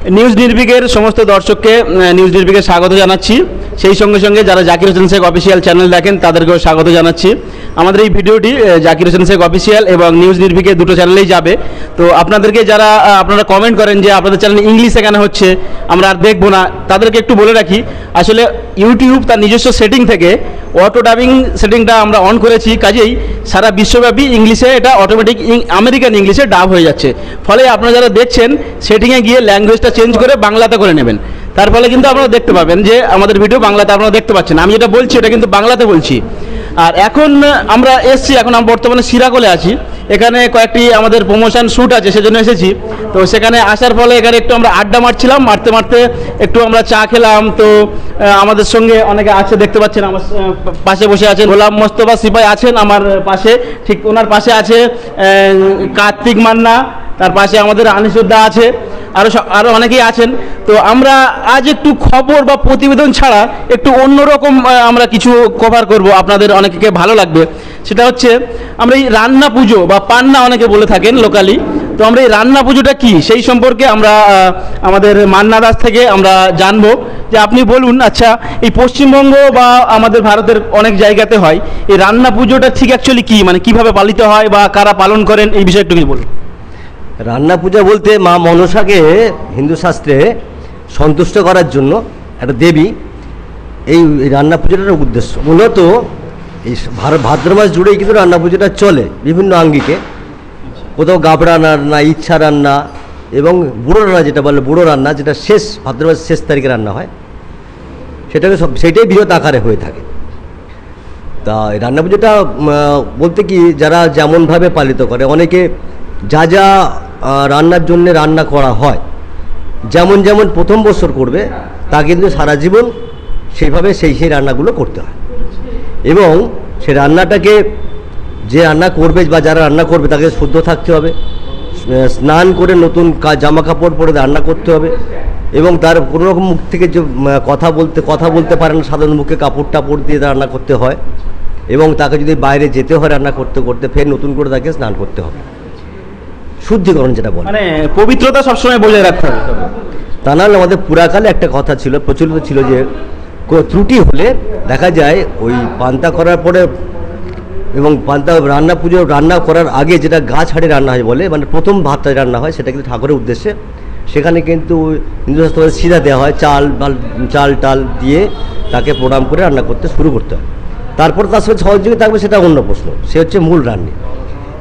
News নির্ভীকের সমস্ত দর্শককে news নির্ভীকে স্বাগত জানাচ্ছি। সেই সঙ্গে সঙ্গে যারা জাকির হোসেন শেখ অফিসিয়াল চ্যানেল দেখেন তাদেরকেও স্বাগত জানাচ্ছি। আমাদের এই ভিডিওটি জাকির হোসেন শেখ অফিসিয়াল এবং নিউজ নির্ভীকের দুটো চ্যানেলেই যাবে। তো আপনাদেরকে যারা আপনারা কমেন্ট করেন যে আপনাদের চ্যানেল ইংলিশে কেন হচ্ছে, আমরা আর দেখবো না, তাদেরকে একটু বলে রাখি, আসলে ইউটিউব তার নিজস্ব সেটিং থেকে অটো ডাবিং সেটিংটা আমরা অন করেছি, কাজেই সারা বিশ্বব্যাপী ইংলিশে এটা অটোমেটিক আমেরিকান ইংলিশে ডাব হয়ে যাচ্ছে। ফলে আপনারা যারা দেখছেন সেটিংয়ে গিয়ে ল্যাঙ্গুয়েজটা চেঞ্জ করে বাংলাতে করে নেবেন, তার ফলে কিন্তু আপনারা দেখতে পাবেন যে আমাদের ভিডিও বাংলাতে আপনারা দেখতে পাচ্ছেন। আমি যেটা বলছি এটা কিন্তু বাংলাতে বলছি। আর এখন আমরা এসছি, এখন আমরা বর্তমানে সিরাকলে আছি। এখানে কয়েকটি আমাদের প্রমোশন শ্যুট আছে, সেজন্য এসেছি। তো সেখানে আসার ফলে এখানে একটু আমরা আড্ডা মারছিলাম, মারতে মারতে একটু আমরা চা খেলাম। তো আমাদের সঙ্গে অনেকে আছে, দেখতে পাচ্ছেন আমার পাশে বসে আছেন গোলাম মোস্তফা সিপাই আছেন আমার পাশে, ঠিক ওনার পাশে আছে কার্তিক মান্না, তার পাশে আমাদের আনিসুদ্দা আছে, আরও অনেকেই আছেন। তো আমরা আজ একটু খবর বা প্রতিবেদন ছাড়া একটু অন্যরকম আমরা কিছু কভার করব, আপনাদের অনেকে ভালো লাগবে। সেটা হচ্ছে আমরা এই রান্না পুজো বা পান্না অনেকে বলে থাকেন লোকালি। তো আমরা এই রান্না পুজোটা কি সেই সম্পর্কে আমরা আমাদের মান্না দাস থেকে আমরা জানবো। যে আপনি বলুন, আচ্ছা এই পশ্চিমবঙ্গ বা আমাদের ভারতের অনেক জায়গাতে হয়, এই রান্না পুজোটা ঠিক অ্যাকচুয়ালি কী, মানে কীভাবে পালিত হয় বা কারা পালন করেন, এই বিষয়ে একটু কিছু বলুন। রান্না পূজা বলতে মা মনসাকে হিন্দু শাস্ত্রে সন্তুষ্ট করার জন্য একটা দেবী, এই রান্না পুজোটার উদ্দেশ্য। মূলত এই ভাদ্র মাস জুড়েই কিন্তু রান্না পুজোটা চলে বিভিন্ন আঙ্গিকে। কোথাও গাবড়া রান্না, ইচ্ছা রান্না এবং বুড়ো রান্না, যেটা বলে বুড়ো রান্না, যেটা শেষ ভাদ্র মাসের শেষ তারিখে রান্না হয়, সেটাই বৃহৎ আকারে হয়ে থাকে। তা রান্না পুজোটা বলতে কি, যারা যেমনভাবে পালিত করে, অনেকে যা যা রান্নার জন্য রান্না করা হয়, যেমন যেমন প্রথম বছর করবে, তা কিন্তু সারা জীবন সেইভাবে সেই রান্নাগুলো করতে হয়। এবং সে রান্নাটাকে, যে রান্না করবে বা যারা রান্না করবে তাকে শুদ্ধ থাকতে হবে, স্নান করে নতুন জামা কাপড় পরে রান্না করতে হবে। এবং তার কোনো রকম মুখ থেকে যে কথা বলতে পারে না, সাধারণ মুখে কাপড় টাপড় দিয়ে রান্না করতে হয়। এবং তাকে যদি বাইরে যেতে হয় রান্না করতে করতে, ফের নতুন করে তাকে স্নান করতে হবে, শুদ্ধিকরণ যেটা বলে, মানে পবিত্রতা সবসময় বজায় রাখতে হবে। তা নাহলে আমাদের পুরাকালে একটা কথা ছিল, প্রচলিত ছিল, যে কোনো ত্রুটি হলে দেখা যায় ওই পান্তা করার পরে এবং পান্তা রান্না করার আগে যেটা গাছ হাড়ে রান্না হয় বলে, মানে প্রথম ভাতটা রান্না হয়, সেটা কিন্তু ঠাকুরের উদ্দেশ্যে। সেখানে কিন্তু হিন্দু শাস্ত্রে সিধা দেওয়া হয়, চাল টাল দিয়ে তাকে প্রণাম করে রান্না করতে শুরু করতে হয়। তারপর তার সঙ্গে সহযোগী থাকবে, সেটা অন্য প্রশ্ন, সে হচ্ছে মূল রান্না।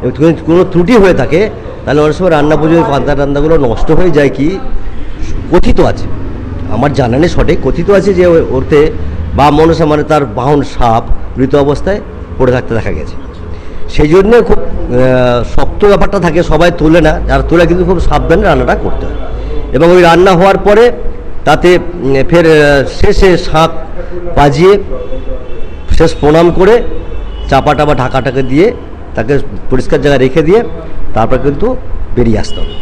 এবং কোনো ত্রুটি হয়ে থাকে তাহলে অনেক সময় রান্না পুজোয় পান্তা রান্নাগুলো নষ্ট হয়ে যায়। কি কথিত আছে, আমার জানা নেই সঠিক, কথিত আছে যে ওতে বা মনসা, মানে তার বাহন সাপ মৃত অবস্থায় পড়ে থাকতে দেখা গেছে। সেই জন্য খুব শক্ত ব্যাপারটা থাকে, সবাই তোলে না, যারা তোলে কিন্তু খুব সাবধানে রান্নাটা করতে হয়। এবং ওই রান্না হওয়ার পরে তাতে ফের শেষে শাঁখ বাজিয়ে শেষ প্রণাম করে চাপা টাপা ঢাকা দিয়ে তাকে পরিষ্কার জায়গায় রেখে দিয়ে তারপর কিন্তু বেরিয়ে আসতে হবে।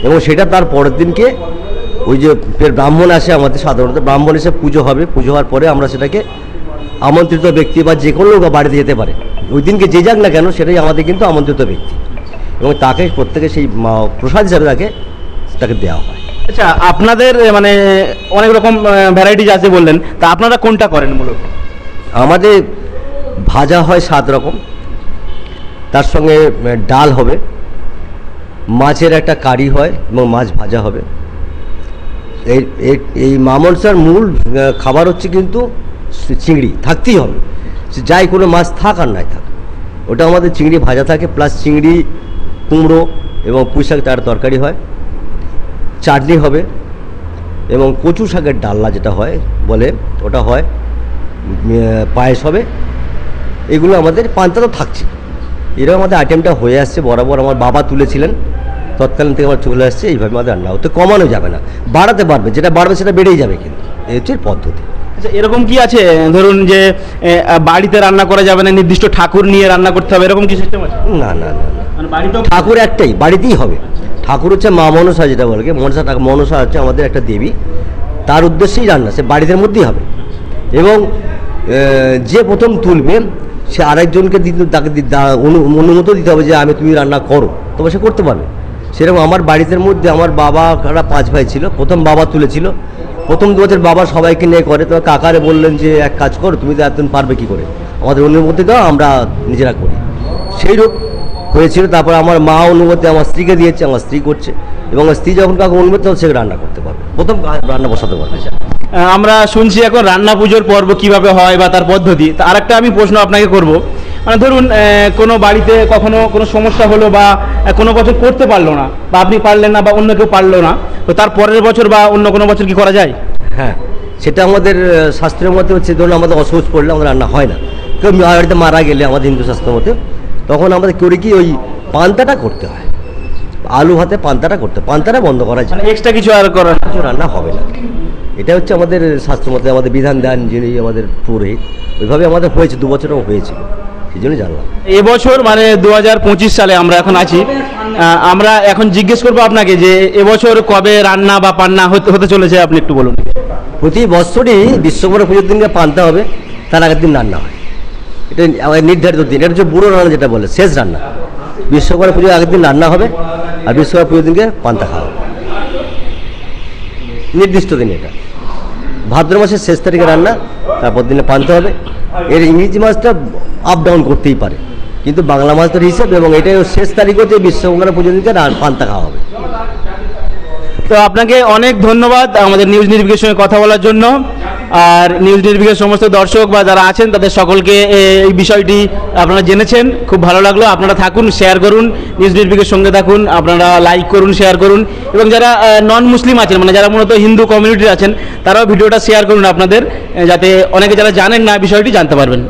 এবং সেটা তার পরের দিনকে ওই যে ফের ব্রাহ্মণ আসে আমাদের, সাধারণত ব্রাহ্মণ এসে পুজো হবে, পুজো হওয়ার পরে আমরা সেটাকে আমন্ত্রিত ব্যক্তি বা যে কোনো লোক বাড়িতে যেতে পারে, ওই দিনকে যে যাক না কেন সেটাই আমাদের কিন্তু আমন্ত্রিত ব্যক্তি। এবং তাকে প্রত্যেকে সেই প্রসাদ হিসাবে তাকে দেওয়া হয়। আচ্ছা, আপনাদের মানে অনেক রকম ভ্যারাইটিস আছে বললেন, তা আপনারা কোনটা করেন মূলত? আমাদের ভাজা হয় 7 রকম, তার সঙ্গে ডাল হবে, মাছের একটা কারি হয় এবং মাছ ভাজা হবে। এই মা মনসার মূল খাবার হচ্ছে কিন্তু চিংড়ি থাকতেই হবে, যাই কোনো মাছ থাক আর নাই থাক, ওটা আমাদের চিংড়ি ভাজা থাকে, প্লাস চিংড়ি, কুমড়ো এবং পুঁই শাক তার তরকারি হয়, চাটনি হবে এবং কচু শাকের ডালনা যেটা হয় বলে ওটা হয়, পায়েস হবে। এগুলো আমাদের পান্তা তো থাকছে, এরকম আমাদের আইটেমটা হয়ে আসছে বরাবর। আমার বাবা তুলেছিলেন, তৎকালীন থেকে আমার চলে আসছে। এইভাবে আমাদের রান্না হতে কমানো যাবে না, বাড়াতে পারবে, যেটা বাড়বে সেটা বেড়েই যাবে, কিন্তু এই হচ্ছে পদ্ধতি। আচ্ছা, এরকম কি আছে ধরুন যে বাড়িতে রান্না করা যাবে না, নির্দিষ্ট ঠাকুর নিয়ে রান্না করতে হবে, এরকম কি সিস্টেম আছে? না না না, মানে বাড়িতে ঠাকুর একটাই, বাড়িতেই হবে। ঠাকুর হচ্ছে মা মনসা, যেটা বলে মনসা হচ্ছে আমাদের একটা দেবী, তার উদ্দেশ্যেই রান্না, সে বাড়িদের মধ্যেই হবে। এবং যে প্রথম তুলবে সে আরেকজনকে তাকে অনুমতি দিতে হবে যে তুমি রান্না করো, তবে সে করতে পারবে। সেরকম আমার বাড়িতে মধ্যে আমার বাবারা 5 ভাই ছিল, প্রথম বাবা তুলেছিল, প্রথম 2 বছর বাবা সবাইকে নিয়ে করে, তো কাকারে বললেন যে এক কাজ করো, তুমি তো এতদিন পারবে কী করে, আমাদের অনুমতি দাও, আমরা নিজেরা করি। সেই রূপ হয়েছিল। তারপর আমার মা অনুমতি আমার স্ত্রীকে দিয়েছে, আমার স্ত্রী করছে, এবং আমার স্ত্রী যখন কাউকে অনুমতি দেবে সে রান্না করতে পারবে, প্রথম রান্না বসাতে পারবে। আমরা শুনছি এখন রান্না পুজোর পর্ব কিভাবে হয় বা তার পদ্ধতি। তা আরেকটা আমি প্রশ্ন আপনাকে করব, মানে ধরুন কোনো বাড়িতে কখনো কোনো সমস্যা হলো বা কোনো বছর করতে পারলো না, বা আপনি পারলেন না বা অন্য কেউ পারলো না, তো তার পরের বছর বা অন্য কোনো বছর কি করা যায়? হ্যাঁ, সেটা আমাদের শাস্ত্রের মতে হচ্ছে, ধরুন আমাদের অসুস্থ পড়লে আমাদের রান্না হয় না, কেউ বাড়িতে মারা গেলে আমাদের হিন্দু শাস্ত্রের মতে, তখন আমাদের করি কি ওই পান্তাটা করতে হয়, আলু ভাতে পান্তাটা করতে, পান্তাটা বন্ধ করা যায়, এক্সট্রা কিছু আর করার কিছু রান্না হবে না। এটা হচ্ছে আমাদের শাস্ত্র মতে আমাদের বিধান দেন যিনি আমাদের পুরোহিত, ওইভাবে আমাদের হয়েছে, 2 বছরও হয়েছিল, সেই জন্য জানলাম। এবছর মানে 2025 সালে আমরা এখন আছি, আমরা এখন জিজ্ঞেস করবো আপনাকে যে এবছর কবে রান্না বা পান্না হতে চলেছে, আপনি একটু বলুন। প্রতি বছরই বিশ্বকর্মা পুজোর দিনকে পান্তা হবে, তার আগের দিন রান্না হয়, এটা আমাদের নির্ধারিত দিন, এটা হচ্ছে বুড়ো রান্না যেটা বলে, শেষ রান্না। বিশ্বকর্মা পুজোর আগের দিন রান্না হবে, আর বিশ্বকর্মা পুজোর দিনকে পান্তা খাওয়া হবে, নির্দিষ্ট দিন। এটা ভাদ্র মাসের শেষ তারিখে রান্না, তারপর দিনে পান্তা হবে। এর ইংরেজি মাসটা আপ ডাউন করতেই পারে, কিন্তু বাংলা মাসের হিসাব, এবং এটাই শেষ তারিখ হচ্ছে বিশ্বকর্মা পুজোর দিনকে পান্তা খাওয়া হবে। তো আপনাকে অনেক ধন্যবাদ আমাদের নিউজ নির্ভিকের সঙ্গে কথা বলার জন্য। আর নিউজ নির্ভিকের সমস্ত দর্শক বা যারা আছেন তাদের সকলকে এই বিষয়টি আপনারা জেনেছেন, খুব ভালো লাগলো। আপনারা থাকুন, শেয়ার করুন, নিউজ নির্ভিকের সঙ্গে থাকুন, আপনারা লাইক করুন, শেয়ার করুন, এবং যারা নন মুসলিম আছেন, মানে যারা মূলত হিন্দু কমিউনিটির আছেন, তারাও ভিডিওটা শেয়ার করুন আপনাদের, যাতে অনেকে যারা জানেন না বিষয়টি জানতে পারবেন।